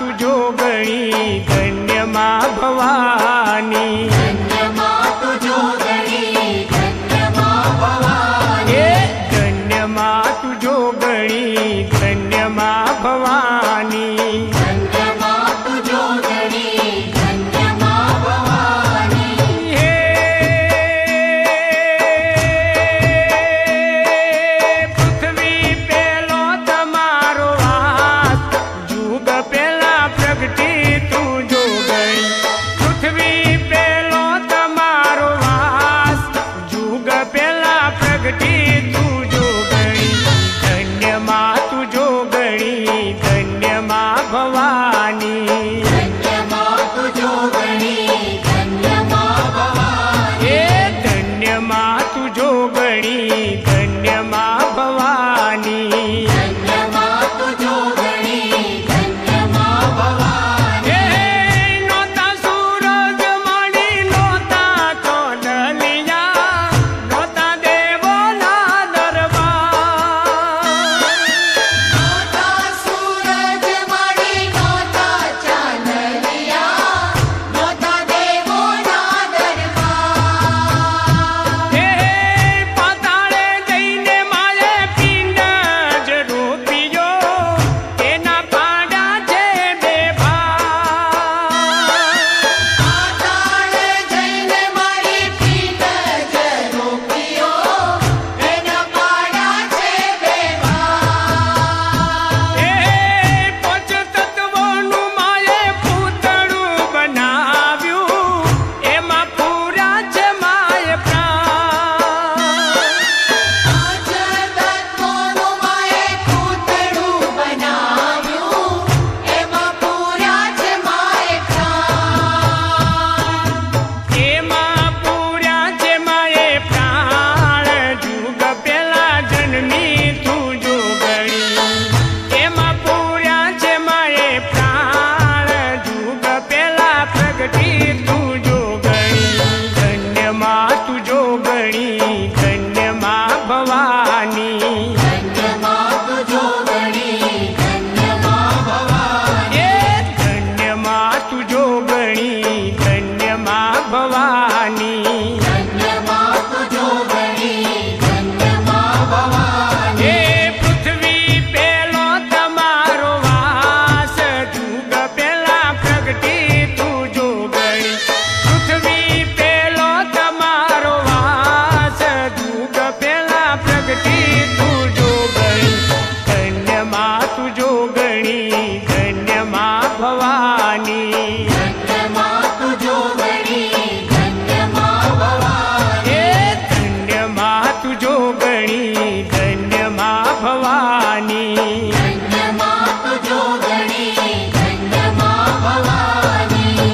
तुझो गणी धन्य मां भवानी धन्य मां तुझो गणी धन्य मां भवानी धन्य मां तुझो गणी धन्य मां भवानी धन्य मां तुझो गणी धन्य मां भवानी हे पृथ्वी पेलो तमारो वास जुग पेला प्रगटी तुझो गणी पृथ्वी पेलो तमारो वास जुग पेला प्रगटी तुझो गणी धन्य मां तुझो गणी धन्य मां भवानी धन्य मां तुझो गणी धन्य मां भवानी धन्य मां तुझो गणी धन्य मां भवानी धन्य मां तुझो गणी धन्य मां भवानी नोता सूरज मणि नोता चोदलिया नोता देवोना दरबार नोता सूरज मणि नोता चांदलिया नोता देवोना दरबार पाताळे जईने माये पिंड रूपियो एना पाड़ा छे बेभान पाताळे जईने मारी पीठ रूपियो एना पाड़ा छे बेभान પોચ તત્વોનું માએ પૂતળું બનાવ્યું એમાં પૂરા છે માય પ્રાણ પાંચ તત્વોનું માએ પૂતળું બનાવ્યું એમાં પૂરા છે માય પ્રાણ એમાં પૂરા છે માએ પ્રાણ જુગ પેલા જન્મી તું જોગણી એમાં પૂરા છે માએ પ્રાણ જુગ પેલા પ્રગટી તું જોગણી ધન્ય માં તું જોગણી ધન્ય માં ભવાની ધન્ય માં તુજો ગણી ધન્ય માં ભવાની ધન્ય માં તું જોગણી ધન્ય માં ભવાની ધન્ય માં તુજો ગણી ધન્ય માં ભવાની પૃથ્વી પેલો તમારો વાસ જુગ પેલા પ્રગટી તું જોગણી પૃથ્વી પેલો તમારો વાસ જુગ પેલા પ્રગટી તું જોગણી ધન્ય માં તું જોગણી ધન્ય માં ભવાની ધન્ય માં તુજો ગણી ધન્ય માં ભવાની ધન્ય માં તું જોગણી ધન્ય માં ભવાની ધન્ય માં તુજો ગણી ધન્ય માં ભવાની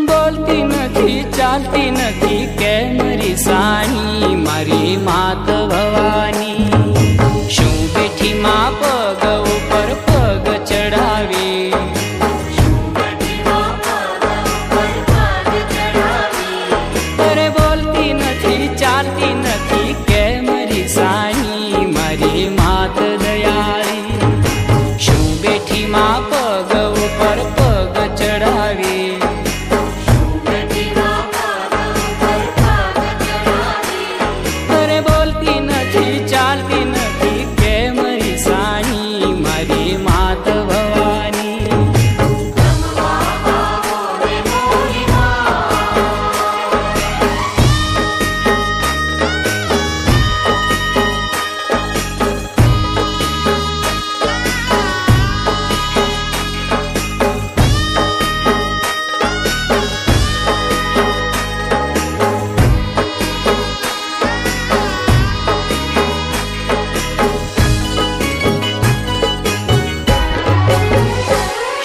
બોલતી નથી ચાલતી નથી કે મારી સાણી મારી માત ભવાની શું બેઠી માં પગ ઉપર પગ ચડાવી અરે બોલતી નથી ચાલતી નથી કે મારી સાણી મારી માત દયાળી શું બેઠી માં પગ ઉપર પગ ચડાવી અરે બોલતી નથી ચાલતી નથી કે મારી સાણી મારી માત ભવાની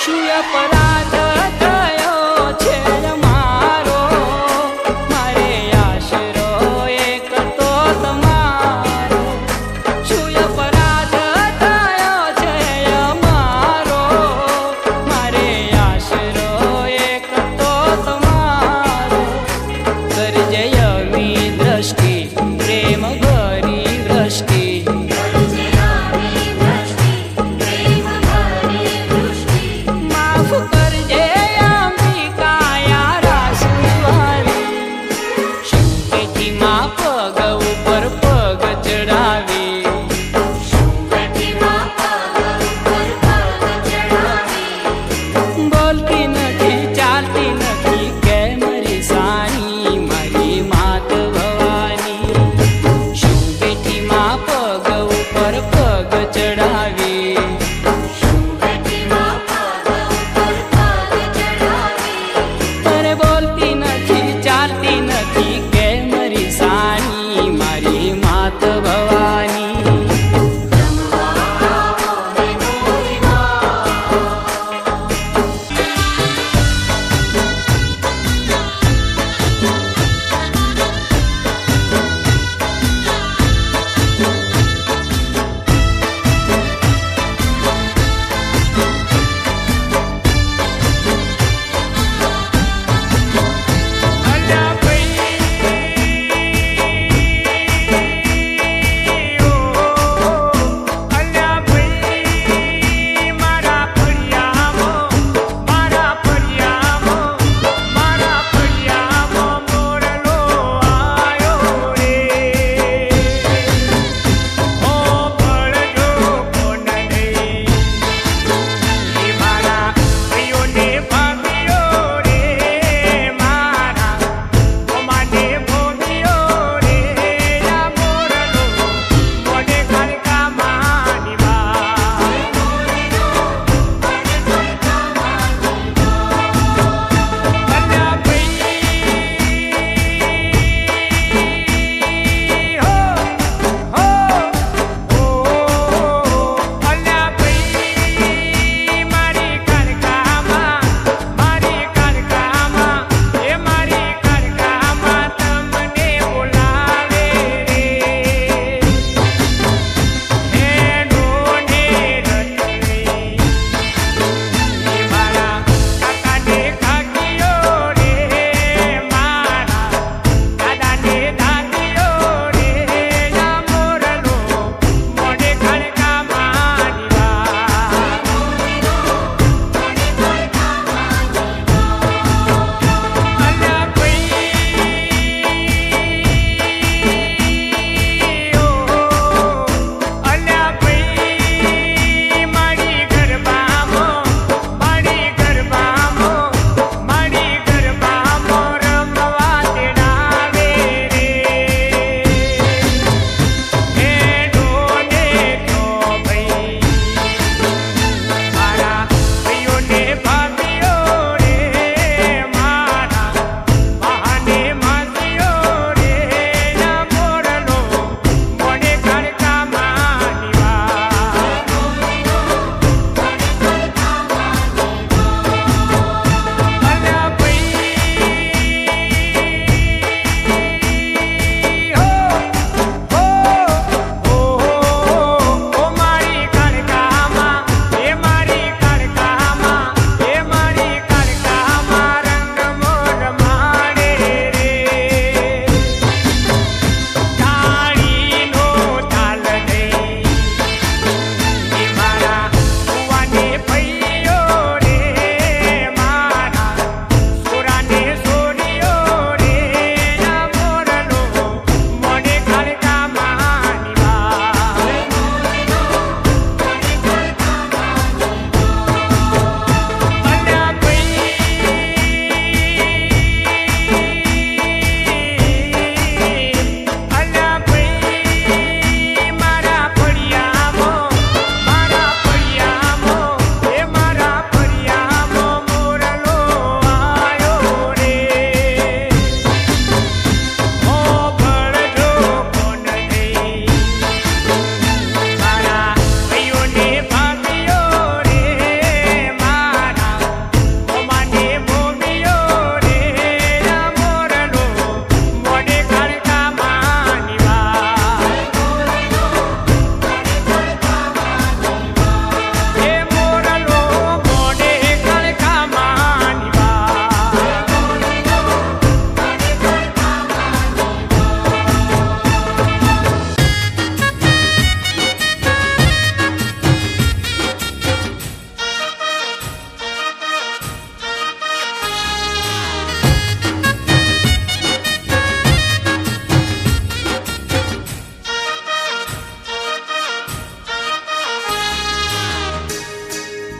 શું અપરાધ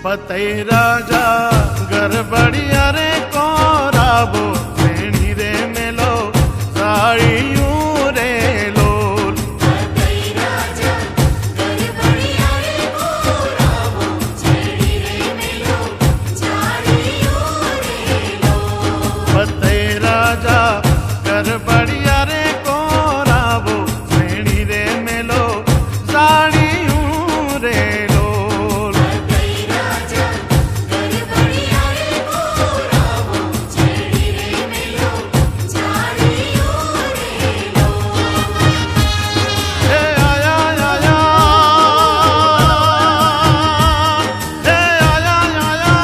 पतई राजा गरबड़िया रे कोराबो वेणी रे मेलो साड़ियों रे लोल पतई राजा गरबड़िया रे कोराबो छेड़ी रे मेलो झाड़ियों रे लो पतई राजा गरबड़िया रे कोराबो वेणी रे मेलो साड़ियों रे लोल पतई राजा गरबड़िया रे कोराबो छेड़ी रे मेलो झाड़ियों रे लो हे आया आया हे आया आया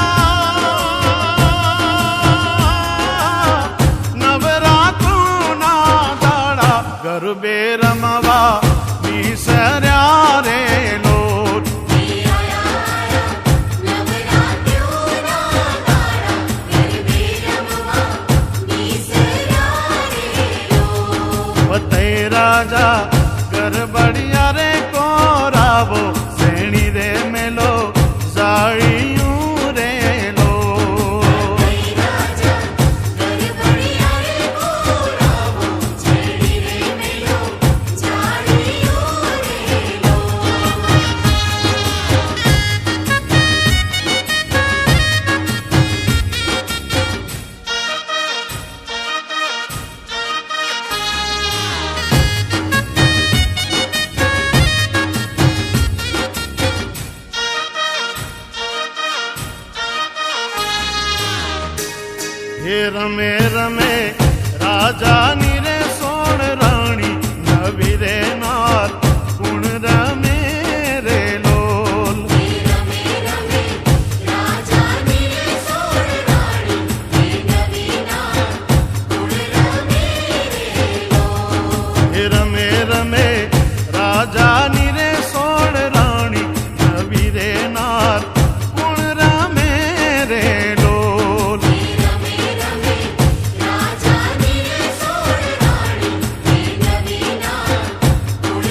नवरात्रू ना दाड़ा गरबे रमवा मीसर्या रे लोट आया आया नवरात्रों ना दाड़ा गरबे रमवा मीसरा रे लो पतई राजा गरबड़िया रे कोराबो सेणी रे मेलो जाड़ियों रे लो पतई राजा गरबड़िया रे कोराबो छेड़ी रे मेलो झाड़ियों रे लो हे रमे रमे राजा नीरे सोण राणी नवी रे नार गुण रमे रे लोल रमे रमे राजा नीरे सोण राणी हे नवीना गुण रमे रे लो हे रमे रमे राजा नीरे सोण राणी नवी रे नार गुण रमे रे लोल रमे रमे राजा नीरे सोण राणी हे नवीना गुण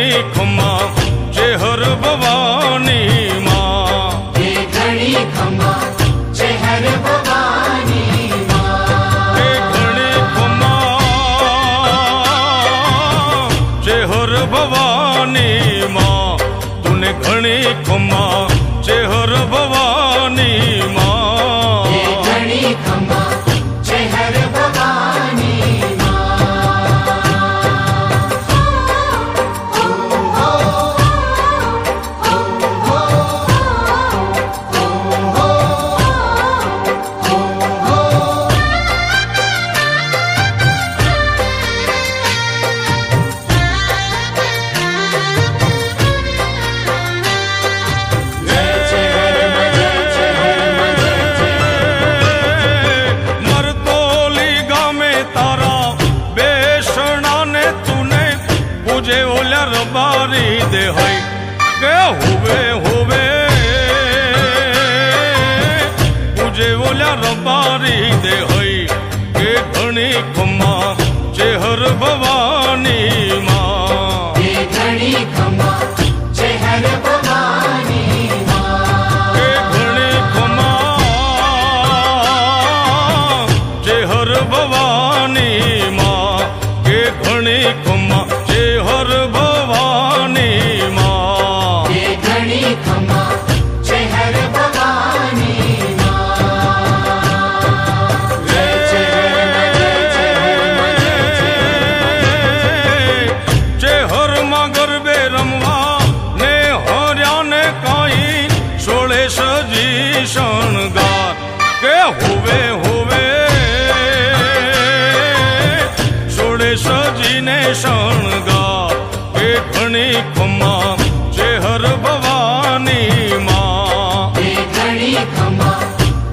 घणी खमा जय हर भवानी माँ हे घणी खमा जय हर भवानी माँ हे घणी खमा जय हर भवानी माँ तूने घणी खमा जय हर भवानी माँ हे घणी खमा जय हर भवानी मरतोली गामे तारा बेसणा ने तूने पूजे ओल्या रबारी दे है के होवे होवे पूजे ओल्या रबारी दे है के घणी खमा जय हर भवानी माँ हे घणी खमा जय हर भवानी के घणी खमा जय हर भवानी माँ के घणी खमा जय हर भवानी माँ हे घणी खमा जय हर भवानी जय हर माँ गरबे रमवा ने हर्या ने काई सोळे सजी शणगार के होवे होवे सोळे सजीने शणगार के घणी खमा जय हर भवानी माँ हे घणी खमा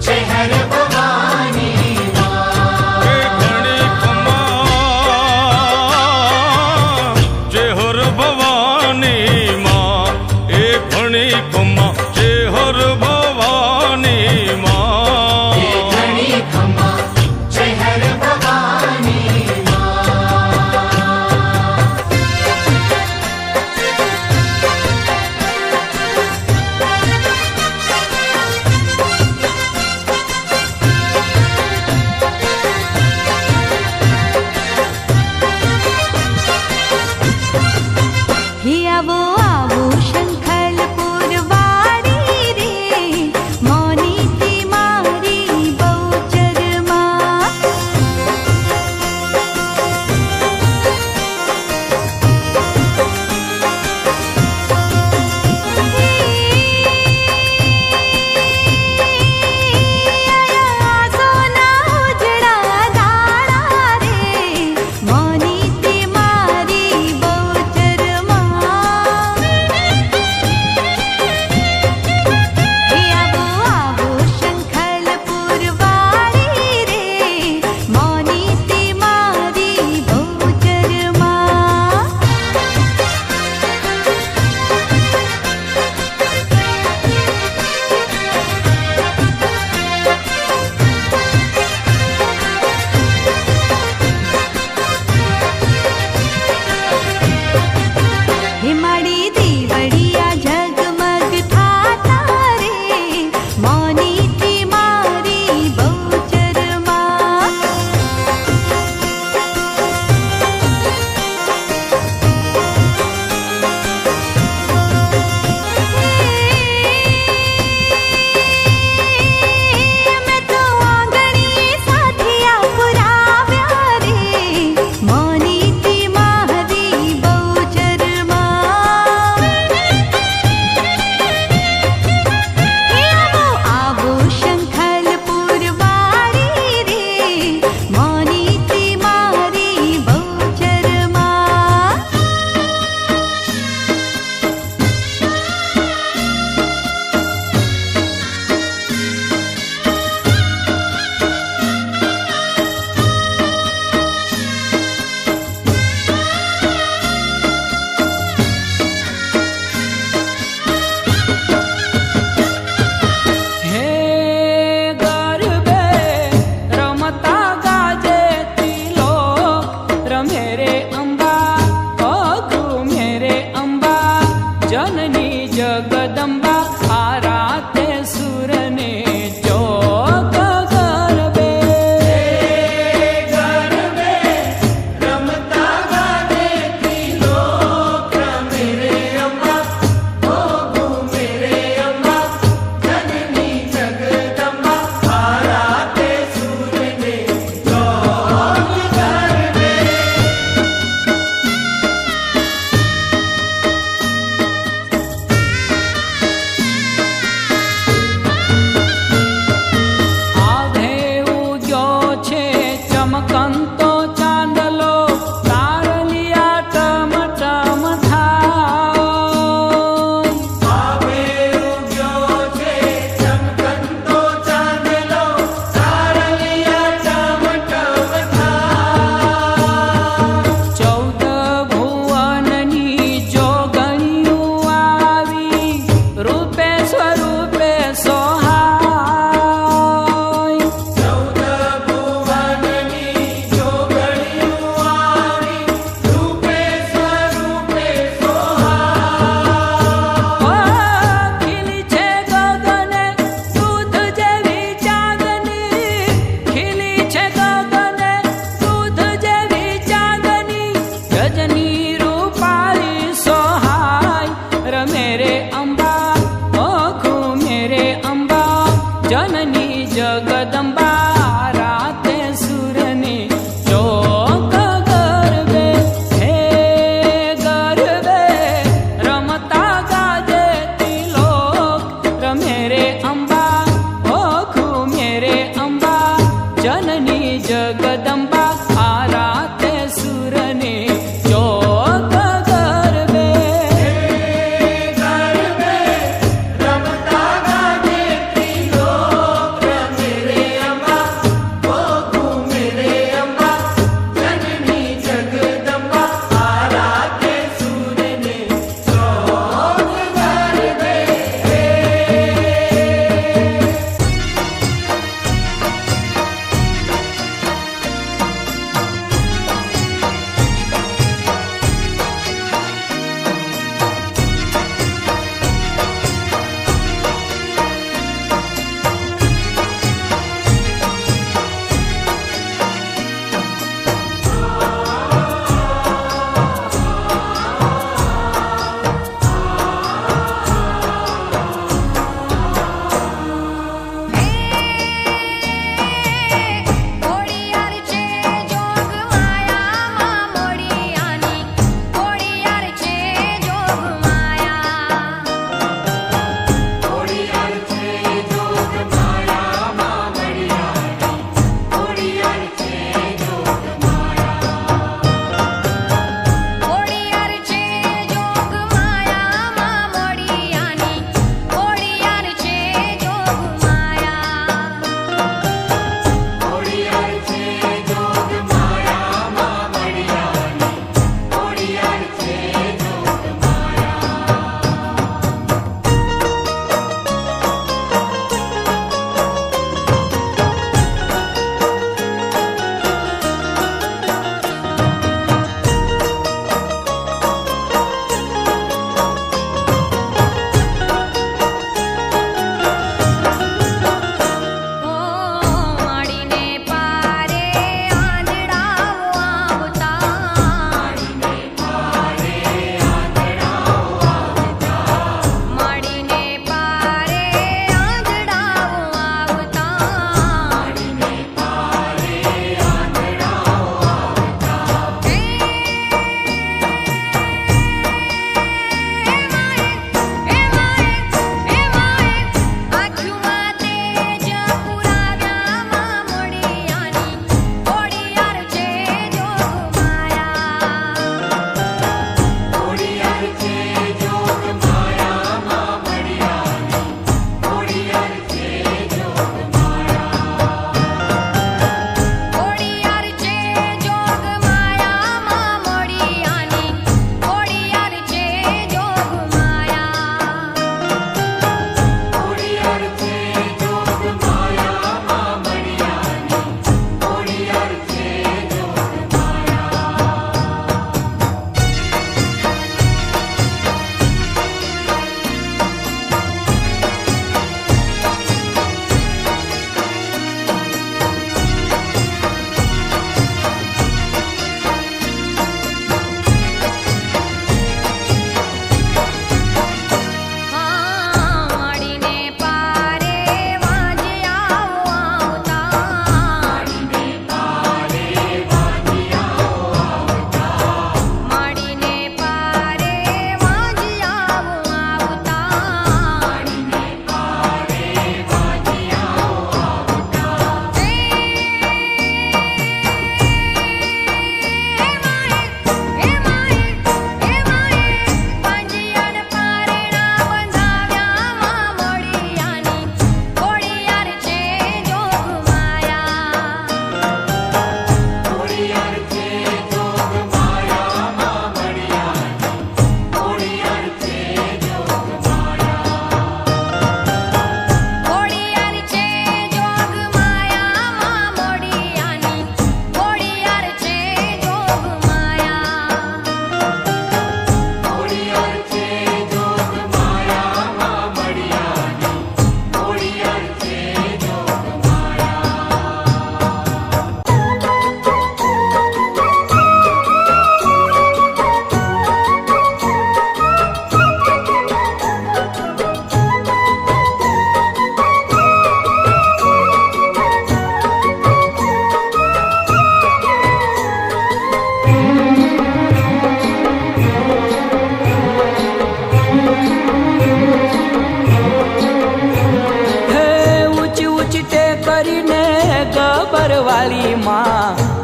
जय हर भवानी के घणी खमा जय हर भवानी माँ ए घणी खमा जय हर भवानी माँ हे घणी खमा जय हर भवानी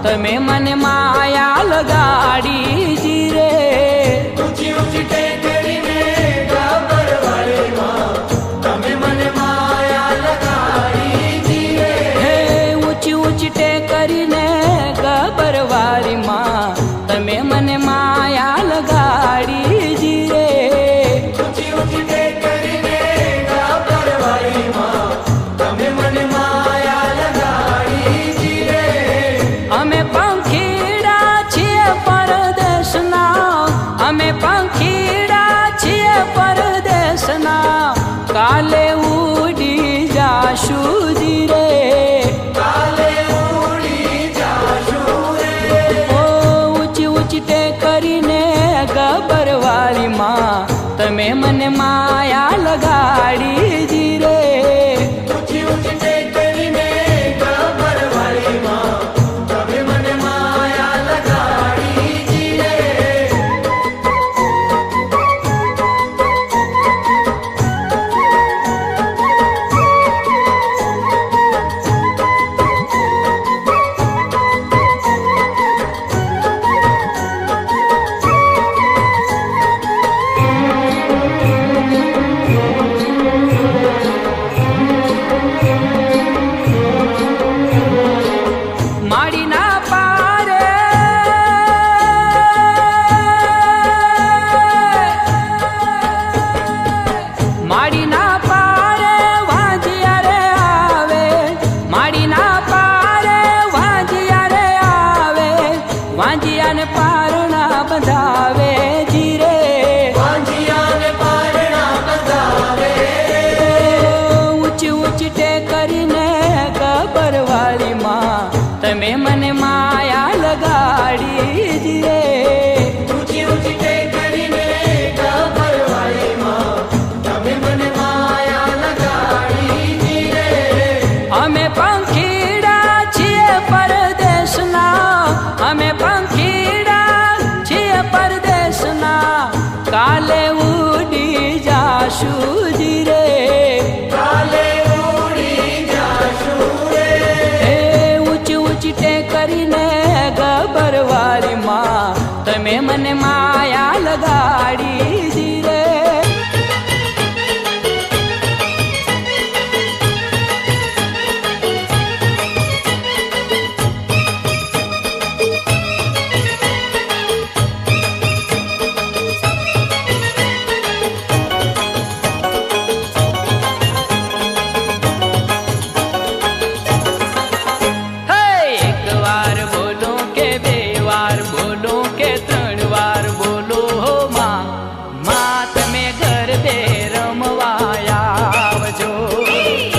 તમે મને માયા લગાડી જી રે. ઊંચી ઊંચી ટેકરીને ગબ્બરવાળીમાં તમે મને માયા લગાડી દીરે. હે ઊંચી ઊંચી ટેકરીને ગબ્બરવાળીમાં તમે મને માયા લગાડી જી રે. ઊંચી ઊંચી ટેકરીને ગબ્બરવાળીમાં તમે મને માયા લગાડી દીરે. અમે પંખીડા છીએ પરદેશના, અમે પંખીડા છીએ પરદેશના, કાલે ઉડી જાશું જી રે. કાલે ઉડી જાશું રે. ઓ ઊંચી ઊંચી ટેકરીને ગબ્બરવાળીમાં તમે મને માયા લગાડી જી રે. ઊંચી ઊંચી ટેકરીને ગબ્બરવાળીમાં તમે મને માયા લગાડી દીરે. માડીના પારે માડીના પારે વાંજિયા રે આવે, માડીના પારે વાંજિયા રે આવે, વાંજિયાને પારણા બંધાવે જી રે. વાંજિયાને પારણા બંધાવે. ઊંચી ઊંચી ટેકરીને ગબ્બરવાળીમાં તમે મને માયા લગાડી જી રે. ઊંચી ઊંચી ટેકરીને ગબ્બરવાળીમાં તમે મને માયા લગાડી દીરે. અમે પંખીડા છીએ પરદેશના, અમે પંખીડા છીએ પરદેશના, કાલે ઉડી જાશું જી રે. કાલે ઉડી જાશું રે. હે ઊંચી ઊંચી ટેકરીને ગબ્બરવાળીમાં તમે મને માયા લગાડી જી રે. હે એક વાર બોલો કે બે વાર બોલો કે ત્રણ વાર બોલો હો માં, માં તમે ગરબે રમવા આવજો.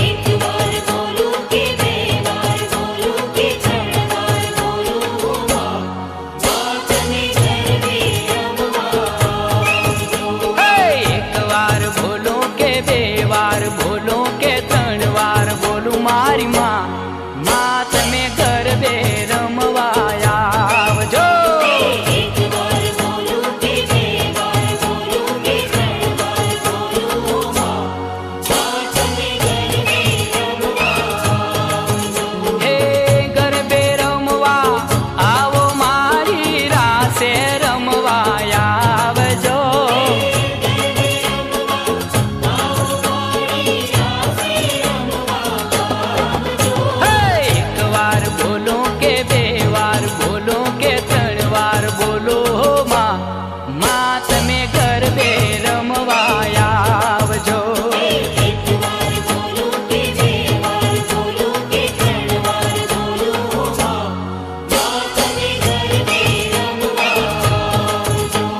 એક વાર બોલો કે બે વાર બોલો કે ત્રણ વાર બોલો માં, તમે ગરબે રમવા આવજો. હે એક વાર બોલો કે બે વાર બોલો કે ત્રણ વાર બોલો મારી માં, માં તમે ગરબે રમવા આવજો. એક વાર બોલો કે બે વાર બોલો કે ત્રણ વાર બોલો માં, તમે ગરબે રમવા આવજો. હે ગરબે રમવા આવો મારી રાસે રમવા આવજો. હે એક વાર બોલો કે બે વાર બોલો કે ત્રણ વાર બોલો માં, માં તમે ગરબે રમવા આવજો. એક વાર બોલો કે બે વાર બોલો કે ત્રણ વાર બોલો માં, તમે ગરબે રમવા આવજો.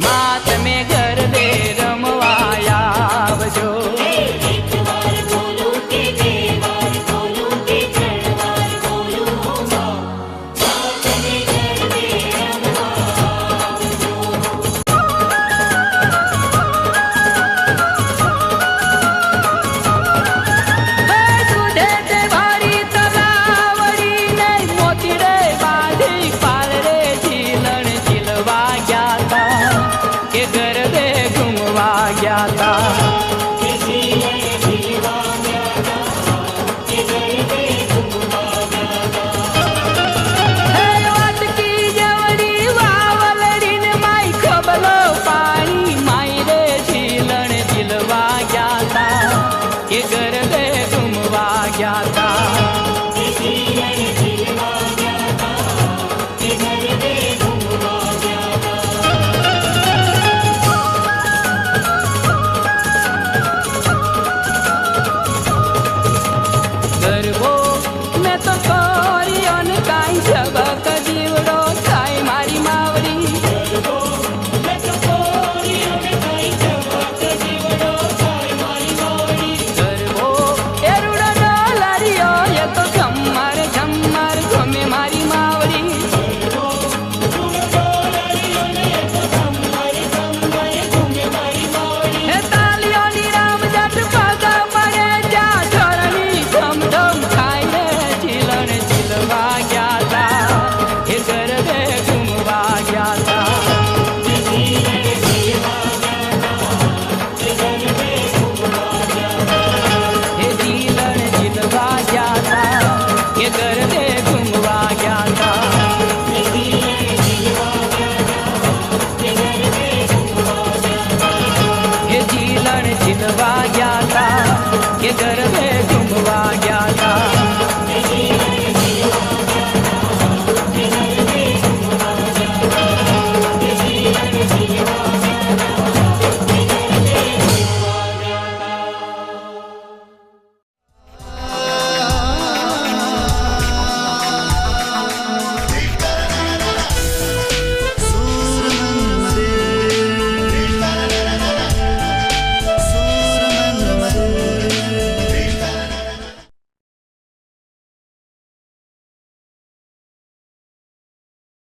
માં